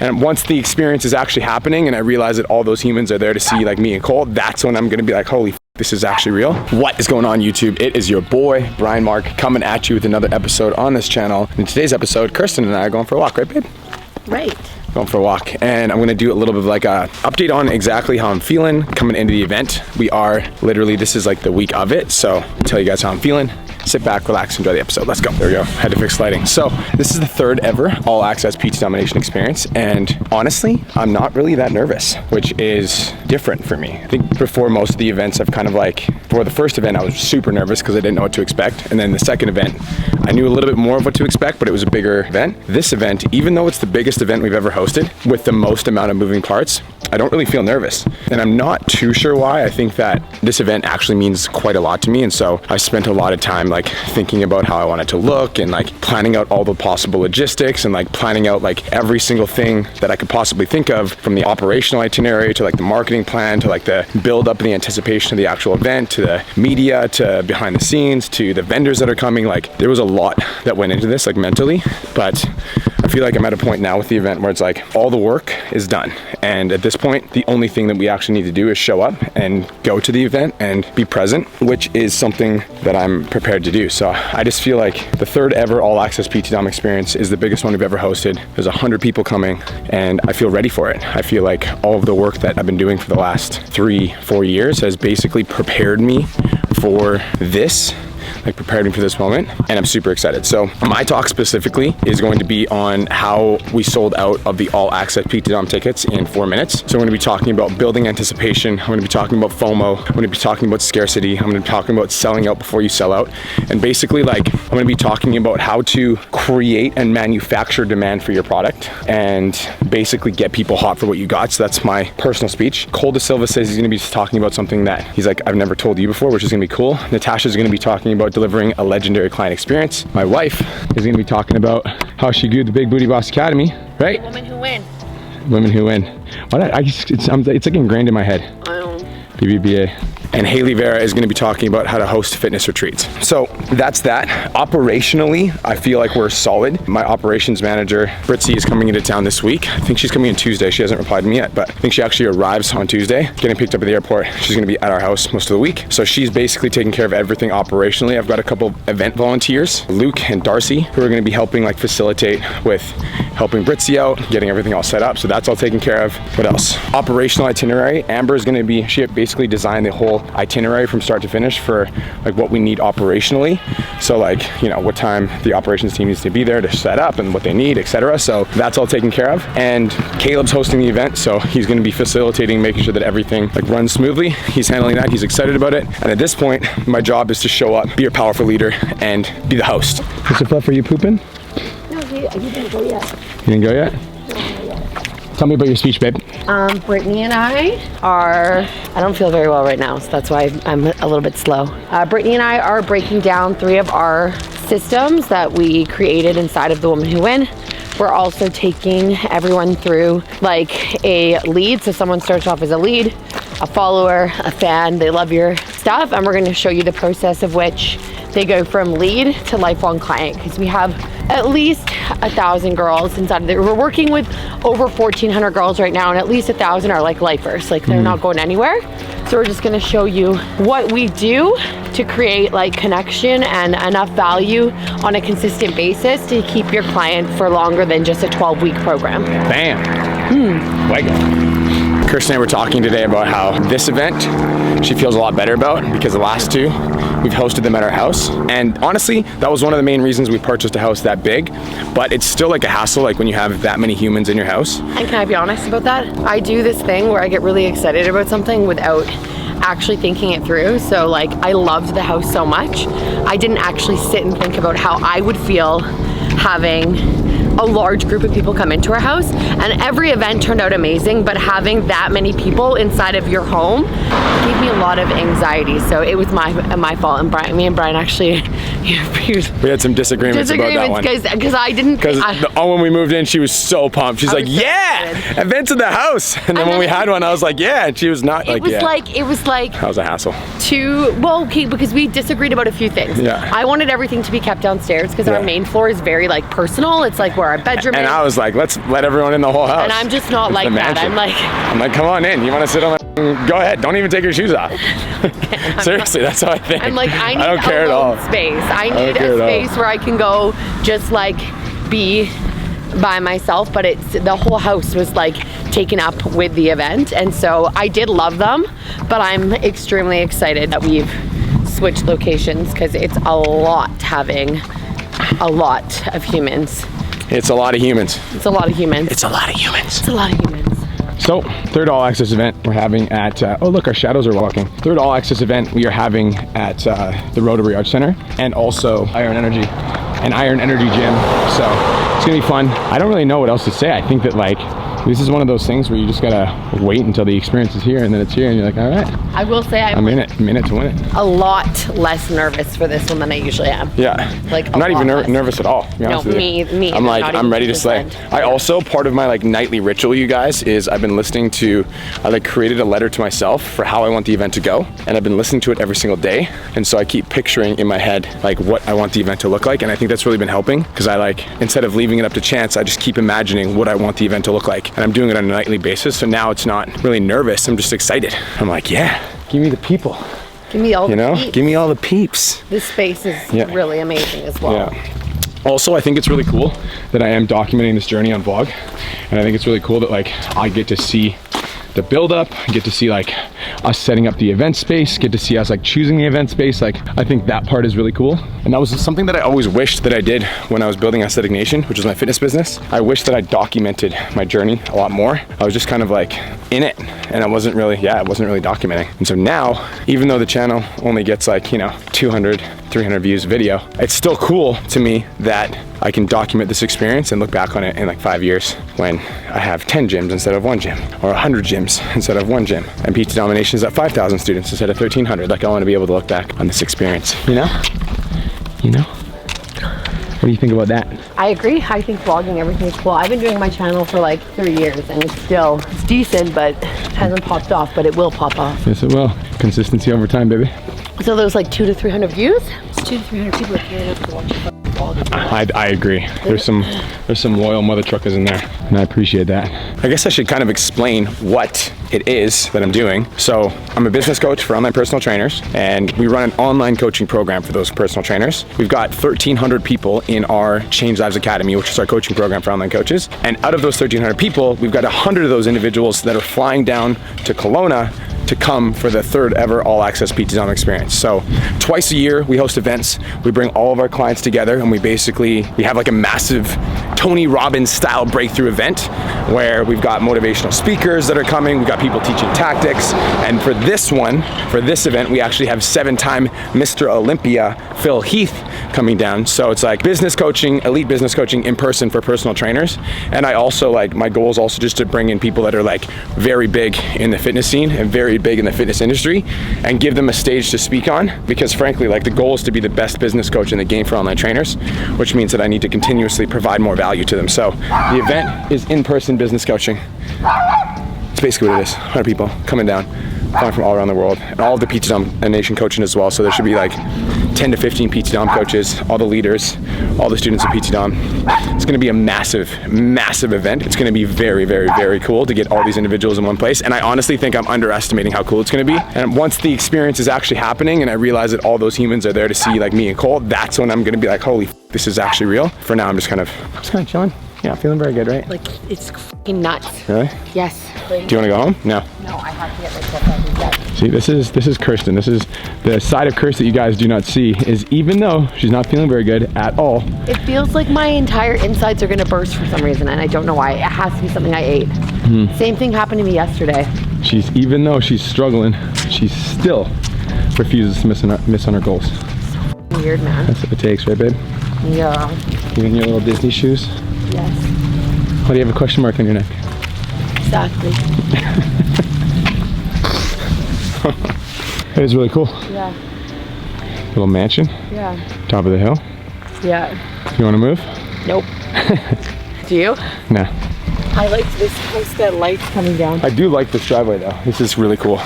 And once the experience is actually happening and I realize that all those humans are there to see like me and Cole, that's when I'm gonna be like, holy this is actually real. What is going on YouTube? It is your boy, Brian Mark, coming at you with another episode on this channel. In today's episode, Kirsten and I are going for a walk, right babe? Right. Going for a walk, and I'm gonna do a little bit of like a update on exactly how I'm feeling coming into the event. We are literally, this is like the week of it, so I'll tell you guys how I'm feeling. Sit back, relax, enjoy the episode. Let's go. There we go. Had to fix lighting. So this is the third ever All Access PT Domination experience, and honestly, I'm not really that nervous, which is different for me. I think before most of the events, I've kind of like, for the first event, I was super nervous because I didn't know what to expect, and then the second event, I knew a little bit more of what to expect, but it was a bigger event. This event, even though it's the biggest event we've ever hosted with the most amount of moving parts, I don't really feel nervous, and I'm not too sure why. I think that this event actually means quite a lot to me, and so I spent a lot of time like thinking about how I want it to look and like planning out all the possible logistics and like planning out like every single thing that I could possibly think of, from the operational itinerary to like the marketing plan to like the build up and the anticipation of the actual event to the media to behind the scenes to the vendors that are coming. Like there was a lot that went into this like mentally, but I feel like I'm at a point now with the event where it's like all the work is done, and at this point the only thing that we actually need to do is show up and go to the event and be present, which is something that I'm prepared to do. So I just feel like the third ever All Access PT Dom experience is the biggest one we've ever hosted. There's 100 people coming, and I feel ready for it. I feel like all of the work that I've been doing for the last 3-4 years has basically prepared me for this, like prepared me for this moment, and I'm super excited. So my talk specifically is going to be on how we sold out of the All Access PT Dom tickets in 4 minutes. So I'm going to be talking about building anticipation. I'm going to be talking about FOMO. I'm going to be talking about scarcity. I'm going to be talking about selling out before you sell out. And basically like I'm going to be talking about how to create and manufacture demand for your product and basically get people hot for what you got. So that's my personal speech. Cole De Silva says he's going to be talking about something that he's like, I've never told you before, which is going to be cool. Natasha's going to be talking about delivering a legendary client experience. My wife is going to be talking about how she grew the Big Booty Boss Academy, right? Women who win. Women who win. It's like ingrained in my head. BBBA. And Haley Vera is going to be talking about how to host fitness retreats. So that's that. Operationally, I feel like we're solid. My operations manager, Britzy, is coming into town this week. I think she's coming in Tuesday. She hasn't replied to me yet, but I think she actually arrives on Tuesday, getting picked up at the airport. She's going to be at our house most of the week. So she's basically taking care of everything operationally. I've got a couple event volunteers, Luke and Darcy, who are going to be helping like facilitate with helping Britzy out, getting everything all set up. So that's all taken care of. What else? Operational itinerary. Amber is going to be, she basically designed the whole itinerary from start to finish for like what we need operationally. So like, you know, what time the operations team needs to be there to set up and what they need, etc. So that's all taken care of. And Caleb's hosting the event, so he's going to be facilitating, making sure that everything like runs smoothly. He's handling that. He's excited about it. And at this point, my job is to show up, be a powerful leader, and be the host. Mr. Fluff, are you pooping? No, he didn't go yet. You didn't go yet? Tell me about your speech, babe. Brittany and I don't feel very well right now, so that's why I'm a little bit slow. Brittany and I are breaking down 3 of our systems that we created inside of the Women Who Win. We're also taking everyone through like a lead. So someone starts off as a lead, a follower, a fan, they love your stuff, and we're going to show you the process of which they go from lead to lifelong client, because we have at least 1,000 girls inside of there. We're working with over 1,400 girls right now, and at least 1,000 are like lifers, like they're not going anywhere. So we're just gonna show you what we do to create like connection and enough value on a consistent basis to keep your client for longer than just a 12-week program. Bam. Lego. Kirsten and I were talking today about how this event she feels a lot better about, because the last 2 we've hosted them at our house, and honestly that was one of the main reasons we purchased a house that big. But it's still like a hassle, like when you have that many humans in your house. And can I be honest about that? I do this thing where I get really excited about something without actually thinking it through. So like I loved the house so much, I didn't actually sit and think about how I would feel having a large group of people come into our house, and every event turned out amazing, but having that many people inside of your home gave me a lot of anxiety. So it was my fault, and me and Brian actually we had some disagreements about that one, because I didn't, because when we moved in she was so pumped. She's like, yeah, events in the house, and then when we had one I was like, yeah, and she was not like, yeah. It was like that was a hassle. Because we disagreed about a few things. Yeah. I wanted everything to be kept downstairs because our main floor is very like personal. It's like where our bedroom And is. I was like, let's let everyone in the whole house. And I'm just not It's like the that. mansion. I'm like, come on in. You want to sit on the, go ahead. Don't even take your shoes off. Seriously, that's how I think. I'm like, I need don't care at all. alone space. I don't need care a at all. space where I can go just like be by myself, but it's the whole house was like taken up with the event, and so I did love them, but I'm extremely excited that we've switched locations because it's a lot having a lot of humans. It's a lot of humans. It's a lot of humans. It's a lot of humans. It's a lot of humans. So, third all access event we're having at, oh look, our shadows are walking. Third all access event we are having at the Rotary Arts Center, and also Iron Energy, an Iron Energy gym. So it's gonna be fun. I don't really know what else to say. I think that like, this is one of those things where you just gotta wait until the experience is here, and then it's here and you're like, all right, I will say I'm in it to win it. a lot less nervous for this one than I usually am. Yeah, Like, a I'm not even lot less. nervous at all, to be honest with you. me I'm either, like, not I'm even ready to this slay. end. I also, part of my like nightly ritual, you guys, is I've been listening to, I like created a letter to myself for how I want the event to go, and I've been listening to it every single day, and so I keep picturing in my head like what I want the event to look like, and I think that's really been helping, because I like, instead of leaving it up to chance, I just keep imagining what I want the event to look like, and I'm doing it on a nightly basis, so now it's not really nervous, I'm just excited. I'm like, yeah, give me the people, Give me all you the know, peeps. give me all the peeps. This space is Yeah. really amazing as well. Yeah. Also, I think it's really cool that I am documenting this journey on vlog, and I think it's really cool that like I get to see the build up, get to see like us setting up the event space, get to see us like choosing the event space. Like, I think that part is really cool. And that was something that I always wished that I did when I was building Aesthetic Nation, which is my fitness business. I wish that I documented my journey a lot more. I was just kind of like in it, and I wasn't really documenting. And so now, even though the channel only gets like, you know, 200, 300 views a video, it's still cool to me that I can document this experience and look back on it in like 5 years when I have 10 gyms instead of 1 gym, or 100 gyms instead of 1 gym, and Pizza Domination is at 5,000 students instead of 1,300. Like, I want to be able to look back on this experience, you know? You know? What do you think about that? I agree. I think vlogging everything is cool. I've been doing my channel for like 3 years, and it's decent, but it hasn't popped off, but it will pop off. Yes, it will. Consistency over time, baby. So those like 200 to 300 views? It's 200 to 300 people that care enough to watch your vlog. I agree. There's some loyal mother truckers in there, and I appreciate that. I guess I should kind of explain what it is that I'm doing. So I'm a business coach for online personal trainers, and we run an online coaching program for those personal trainers. We've got 1,300 people in our Change Lives Academy, which is our coaching program for online coaches. And out of those 1,300 people, we've got 100 of those individuals that are flying down to Kelowna to come for the third ever all access PT Dom experience. So twice a year we host events. We bring all of our clients together, and we have like a massive Tony Robbins style breakthrough event where we've got motivational speakers that are coming. We've got people teaching tactics. And for this event, we actually have 7-time Mr. Olympia, Phil Heath, coming down. So it's like business coaching, elite business coaching in person for personal trainers. And I also like, my goal is also just to bring in people that are like very big in the fitness scene and very big in the fitness industry, and give them a stage to speak on, because frankly, like, the goal is to be the best business coach in the game for online trainers, which means that I need to continuously provide more value to them. So the event is in-person business coaching. It's basically what it is. 100 people coming down, flying from all around the world, and all of the PT Dom Nation coaching as well. So there should be like 10 to 15 PT Dom coaches, all the leaders, all the students of PT Dom. It's going to be a massive, massive event. It's going to be very, very, very cool to get all these individuals in one place. And I honestly think I'm underestimating how cool it's going to be. And once the experience is actually happening and I realize that all those humans are there to see like me and Cole, that's when I'm going to be like, holy, this is actually real. For now, I'm just kind of chilling. Yeah, feeling very good, right? Like, it's fucking nuts. Really? Yes. Do you want to go home? No. No, I have to get myself out of bed. See, this is Kirsten. This is the side of Kirsten that you guys do not see, is even though she's not feeling very good at all. It feels like my entire insides are gonna burst for some reason, and I don't know why. It has to be something I ate. Same thing happened to me yesterday. Even though she's struggling, she still refuses to miss on her goals. Weird, man. That's what it takes, right, babe? Yeah. You in your little Disney shoes? Yes. Why do you have a question mark on your neck? Exactly. It is really cool. Yeah. Little mansion, Yeah. top of the hill. Yeah. You want to move? Nope. Do you? No. I like this house that lights coming down. I do like this driveway though. This is really cool.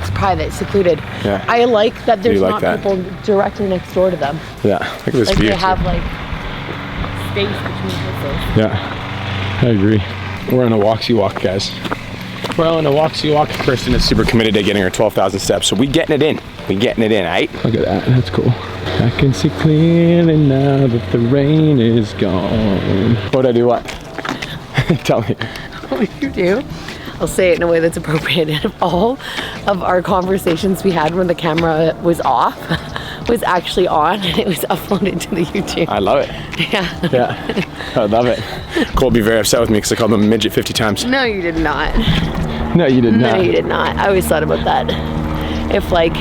It's private, secluded. Yeah. I like that there's like not that? people directly next door to them. Yeah, look at this Like view. they have too. like space between kisses. Yeah, I agree. We're on a walksy walk, guys. We're on a walksy walk. Kristen is super committed to getting her 12,000 steps, so we getting it in. We getting it in, right? Look at that, that's cool. I can see clearly now that the rain is gone. What'd I do? What? Tell me. What would you do? I'll say it in a way that's appropriate. And all of our conversations we had when the camera was off was actually on, and it was uploaded to the YouTube. I love it. Yeah. Yeah, I love it. Cole will be very upset with me because I called him a midget 50 times. No, you did not. No, you did not. No, you did not. I always thought about that. If like,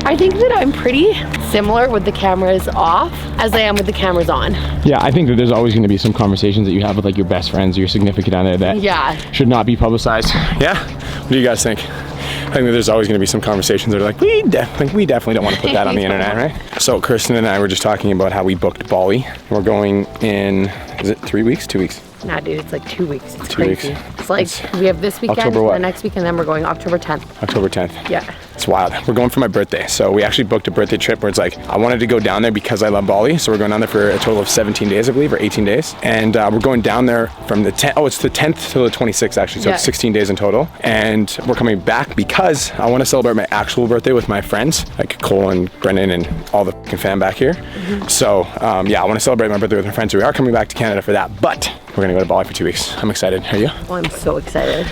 I think that I'm pretty similar with the cameras off as I am with the cameras on. Yeah, I think that there's always going to be some conversations that you have with like your best friends or your significant other that Yeah. should not be publicized. Yeah? What do you guys think? I think that there's always going to be some conversations that are like, we definitely don't want to put that on the internet, right? So Kristen and I were just talking about how we booked Bali. We're going in, is it 3 weeks? 2 weeks? Nah, dude, it's like 2 weeks. It's 2 crazy. weeks. It's like we have this weekend, October what? the next weekend, then we're going October 10th. October 10th. Yeah. It's wild. We're going for my birthday. So we actually booked a birthday trip where it's like, I wanted to go down there because I love Bali. So we're going down there for a total of 17 days, I believe, or 18 days. And we're going down there from the 10th, it's the 10th to the 26th actually. So Yeah. it's 16 days in total. And we're coming back because I want to celebrate my actual birthday with my friends, like Cole and Brendan and all the fucking fam back here. So yeah, I want to celebrate my birthday with my friends. So we are coming back to Canada for that, but we're gonna go to Bali for 2 weeks. I'm excited. Are you? Oh, I'm so excited.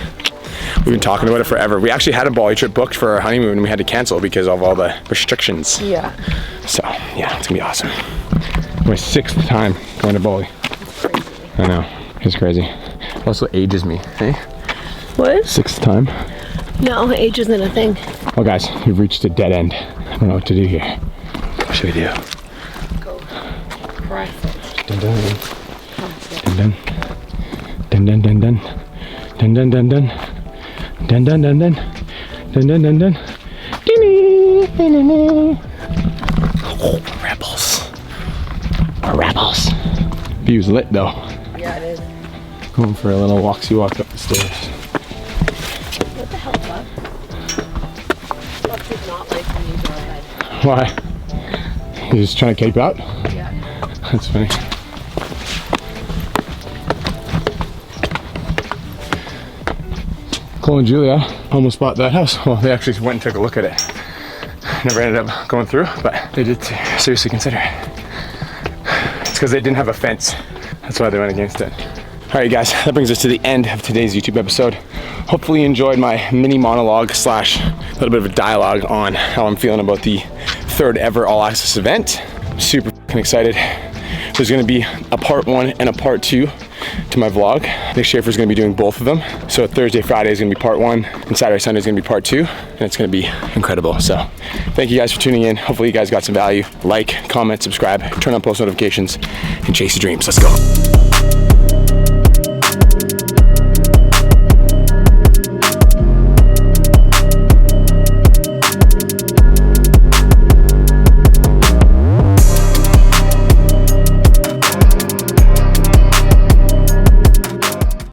We've been talking about it forever. We actually had a Bali trip booked for our honeymoon and we had to cancel because of all the restrictions. Yeah. So yeah, it's gonna be awesome. My 6th time going to Bali. I know, it's crazy. Also ages me, hey? What? 6th time. No, age isn't a thing. Well guys, we've reached a dead end. I don't know what to do here. What should we do? Go. Press it. Dun dun. Dun dun. Dun dun dun dun. Dun dun dun dun. Dun dun dun dun. Dun dun dun dun. Oh, rebels. We're rebels. View's lit though. Yeah, it is. Going for a little walksy walk up the stairs. What the hell, Buck? Buck did not like when you go ahead. Why? You just trying to cape out? Yeah. That's funny. Cole and Julia almost bought that house. Well, they actually went and took a look at it. Never ended up going through, but they did seriously consider it. It's because they didn't have a fence. That's why they went against it. All right, guys, that brings us to the end of today's YouTube episode. Hopefully you enjoyed my mini monologue slash a little bit of a dialogue on how I'm feeling about the 3rd ever All Access event. I'm super excited. There's gonna be a part 1 and a part 2 to my vlog. Nick Schaefer's gonna be doing both of them. So Thursday, Friday is gonna be part 1, and Saturday, Sunday is gonna be part 2, and it's gonna be incredible. So thank you guys for tuning in. Hopefully you guys got some value. Like, comment, subscribe, turn on post notifications, and chase your dreams. Let's go.